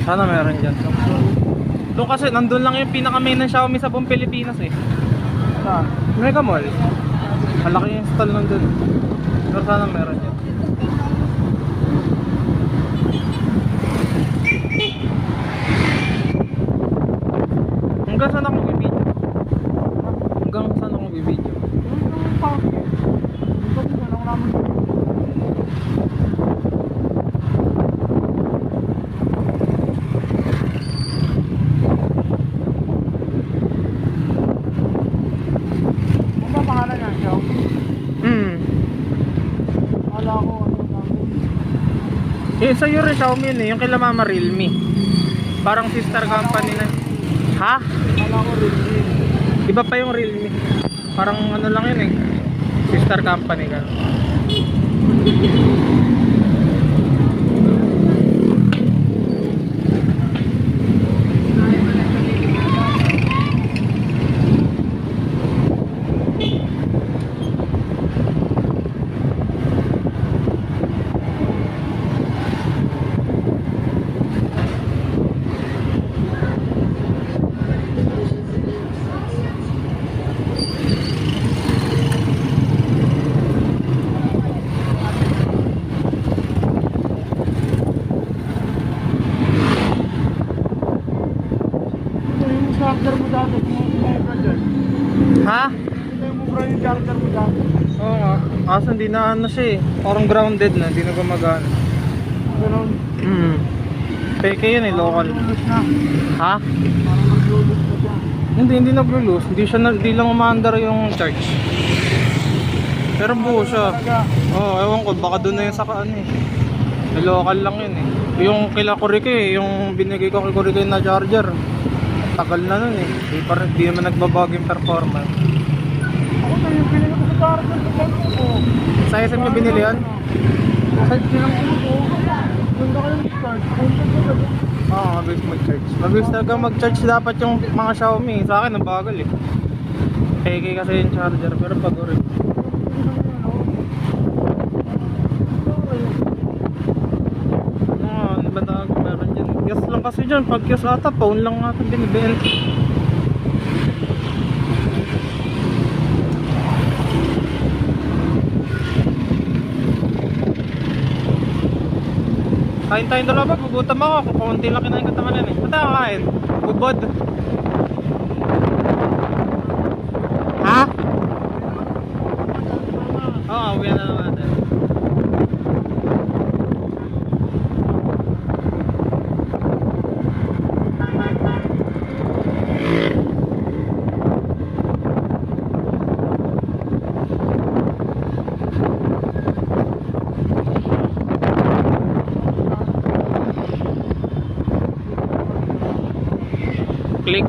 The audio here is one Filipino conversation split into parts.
Sana meron dyan. Doon kasi, nandun lang yung pinaka-main ng Xiaomi sa buong Pilipinas eh. Mega Mall. Malaki yung stall nandun. Pero sana meron dyan. Hanggang saan ako bibidyo? Hanggang saan ako bibidyo? Eh, sa Euro Xiaomi yun eh, yung kila Mama Realme. Parang sister company na. Ha? Kala ko Realme. Iba pa yung Realme. Parang ano lang yun eh, sister company ka. Charger mo dati, kumuha dyan. Ha? Ito yung mubra yung charger mo dati. Oo nga. Kaso hindi na ano siya eh. Parang grounded na, hindi na gumagana. Ganun. Peke yun eh, local. Lulus na. Ha? Parang maglulus na siya. Hindi nag-lose. Hindi lang umaandar yung charge. Pero buo siya. Oo, ewan ko, baka doon na yung saka ano eh. Local lang yun eh. Yung kila Kurike eh, yung binigay ko kay Kurike na charger. Tagal na nun eh. Di naman nagbabago yung performance. Ako na yung pinili ko sa charger sa ganun ko. Sa SM nyo binili yan? Kahit silang ko. Ganda kayo mag-start. Oo, mabilis mag-charge. Mabilis talaga mag-charge dapat yung mga Xiaomi. Sa akin, ang bagal eh. Peke kasi yung charger, pero bago rin. Ano ba tawag meron dyan? Kios lang kasi dyan. Pag kios ata, phone lang natin binibenta. Kain tayong dalawa, gugutom ako. Kukunti lang kinain ko tamanan eh. Ba't ako kain? Bubod. Ha? Oo, uwi na naman natin. Click.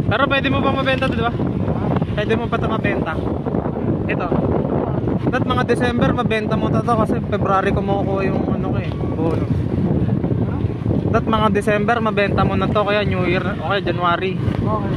Pero pwede mo pa mabenta ito, diba? Pwede mo pa ito mabenta. Ito. At mga December mabenta mo ito kasi February ko makukuha yung ano ko eh. Bono. At mga December mabenta mo na to kaya New Year o kaya January. Okay.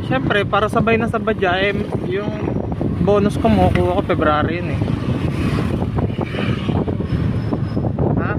Siyempre para sabay na sa badya eh, yung bonus ko makukuha ko February yun eh. Ha?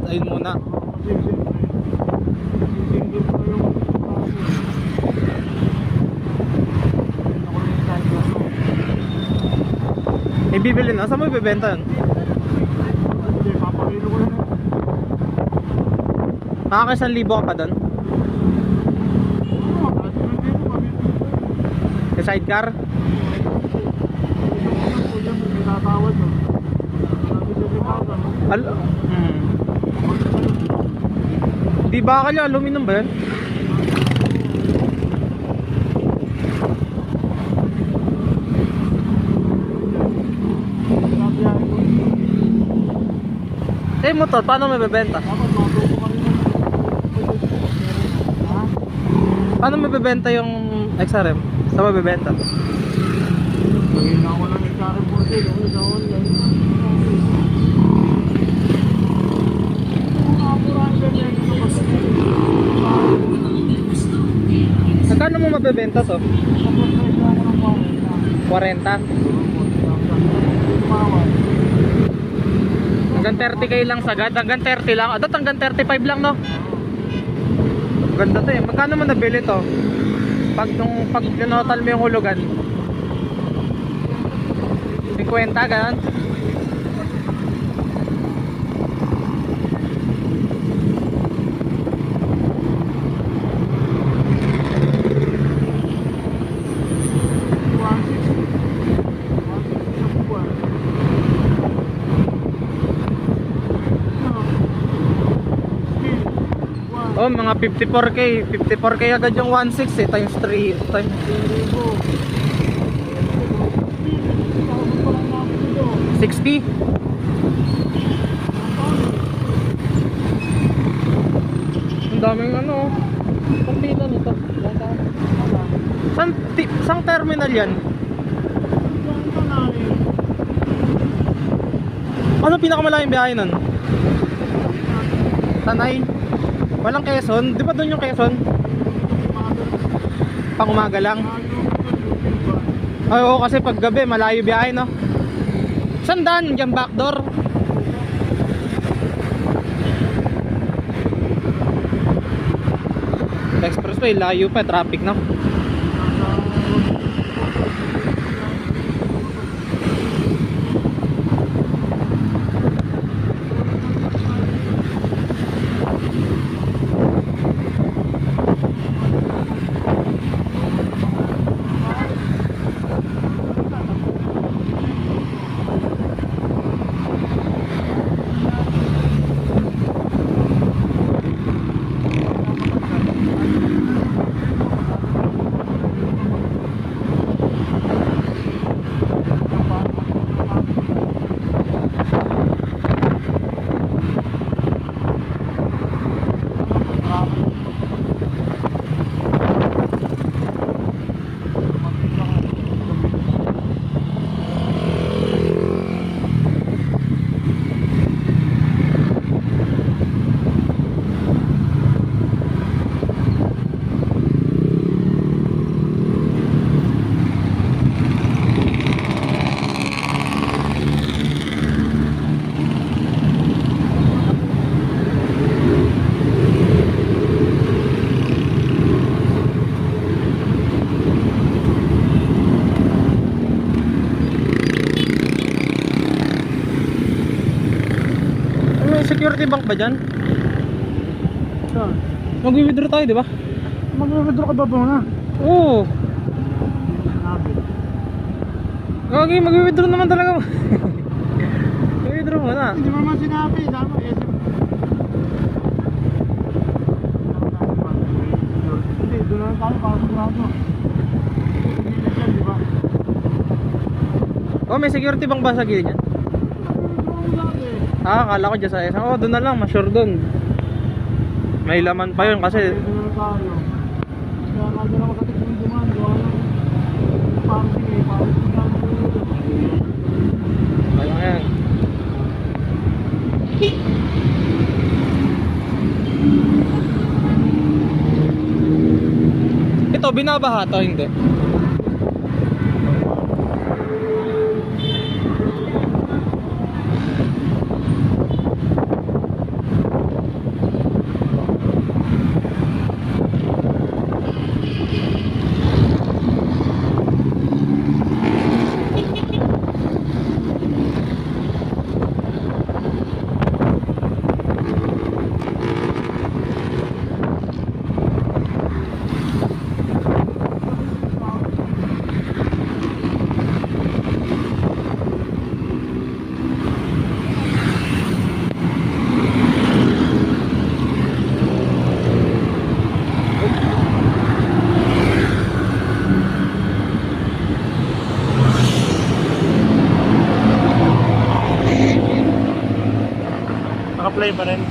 Ayun muna. May bibili na? Saan mo ibibenta yun? Nakaka 1,000 ka pa doon? Sa sidecar? Di ba kanya aluminum ba yan? Eh motor, paano may bebenta? Paano may bebenta yung XRM? Saan may bebenta? Hindi na ako lang XRM 40 sa online. mabebenta to? 40? Hanggang 30k lang sagad, hanggang 30 lang. Adot hanggang 35 lang, no? Ganda to eh. Magkano mo nabili to? Pag tinotal mo yung hulugan. 50 ganun. Oh, mga 54k. 54k agad yung 1.6 eh, times 3 times 60. Ang daming ano. Ang pila nito. Sang terminal yan? Ano pinakamalayang biyahe nun? Tanay? Walang Quezon? Di ba doon yung Quezon? Pang umaga lang? Ay, oo, kasi pag gabi malayo biyahe, no? Saan daan? Diyan backdoor? Expressway, layo pa, traffic, no? Security bank ba dyan? Saan? Mag-withdraw tayo, di ba? Mag-withdraw ka ba muna? Oo. Okay, mag-withdraw naman talaga. Mag-withdraw muna. Hindi mo naman sinabi. Sama, hindi, doon lang tayo para sa grado. Di ba? Oh, may security bank ba sa gilid yan? Ah, akala ko dyan sa isang. Oh, doon na lang, ma-sure doon. May laman pa yun kasi. Doon lang tayo. Kaya nga doon ako sa tikong duman. Parking eh, parking lang. Kaya nga yan. Ito, binabaha to, hindi? Naka-play pa rin.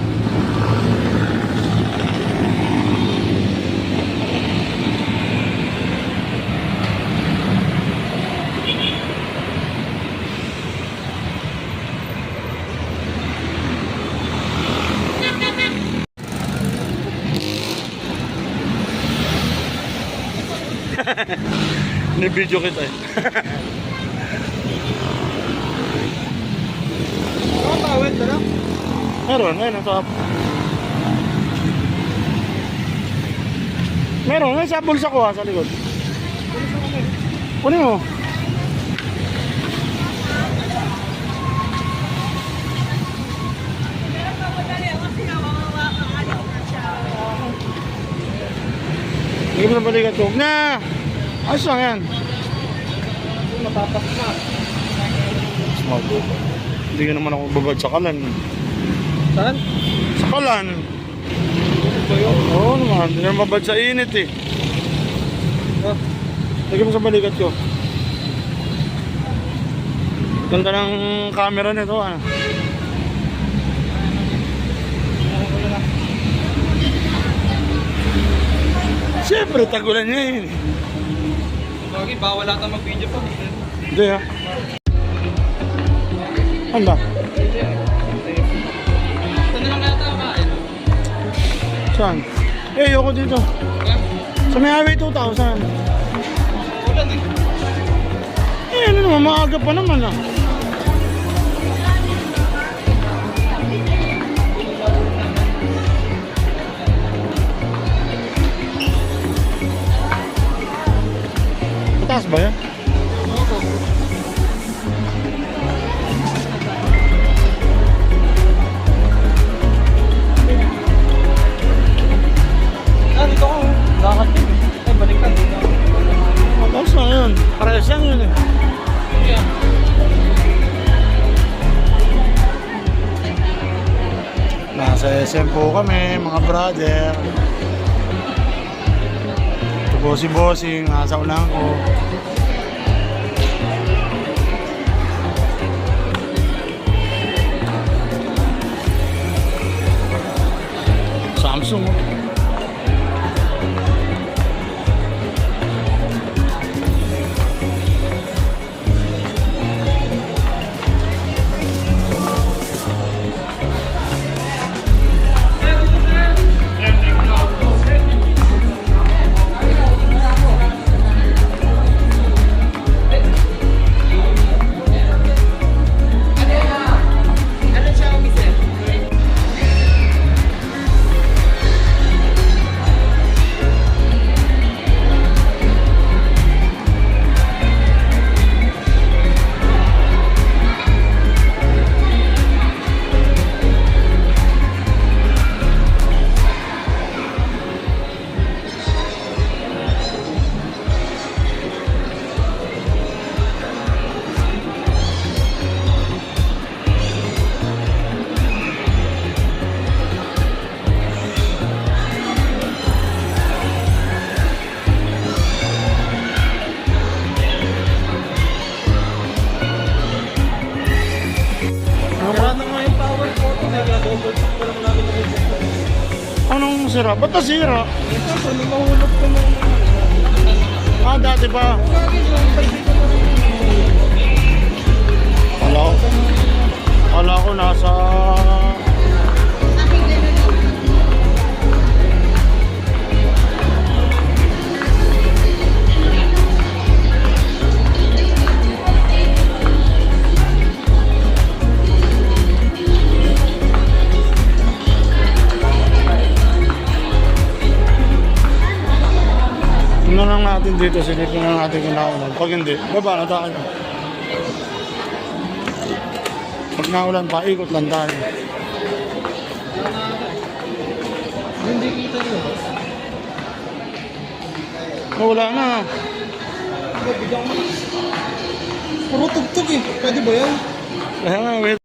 Ni-video kita eh. Ano tawid na lang? Meron, ayun ang top. Meron, ayun sa bulsa ko ha, sa likod. Kunin mo. Hindi mo na balikat ko. Huwag na! Ayos lang yan. Matatas na. Smart. Hindi ka naman ako babad sa kalan. Saan? Sa kalan. Ba yun? Oo naman, hindi naman babad sa init eh. Ah, Lagyan mo sa balikat ko. Ganda ng camera nito ah. Siyempre, tagulan niya yun. Bagay, bawal ata mag-video pa. Hindi ah. Ano ba? Saan na lang yata kain? Saan? Eh, ayoko dito. Sa may highway 2000. Ulan eh. Eh, ano naman, maaga pa naman ah. Mataas ba yan? Ah, dito ko. Lakad yun. Ay, baliktad dito. Mataas na yun. Parehas yan yun eh. Yeah. Nasa SM po kami, mga brother. Ito po si Bossing, nasa unahan ko. Samsung. Sira na nga yung power photo. Nag-double check ko lang namin yung ito. Anong sira? Ba't nasira? Ito, ano mahulog ko nung... Ah, dati pa. Bagay yung 5 ko na. Kala ko nasa... Tingnan lang natin dito, silipin lang natin kung naulan. Pag hindi, baba na tayo. Pag naulan pa, ikot lang tayo. Hindi kita nyo. Wala na. Bigyan ko. Puro tugtog eh. Pwede ba yan? Kaya nga, wait.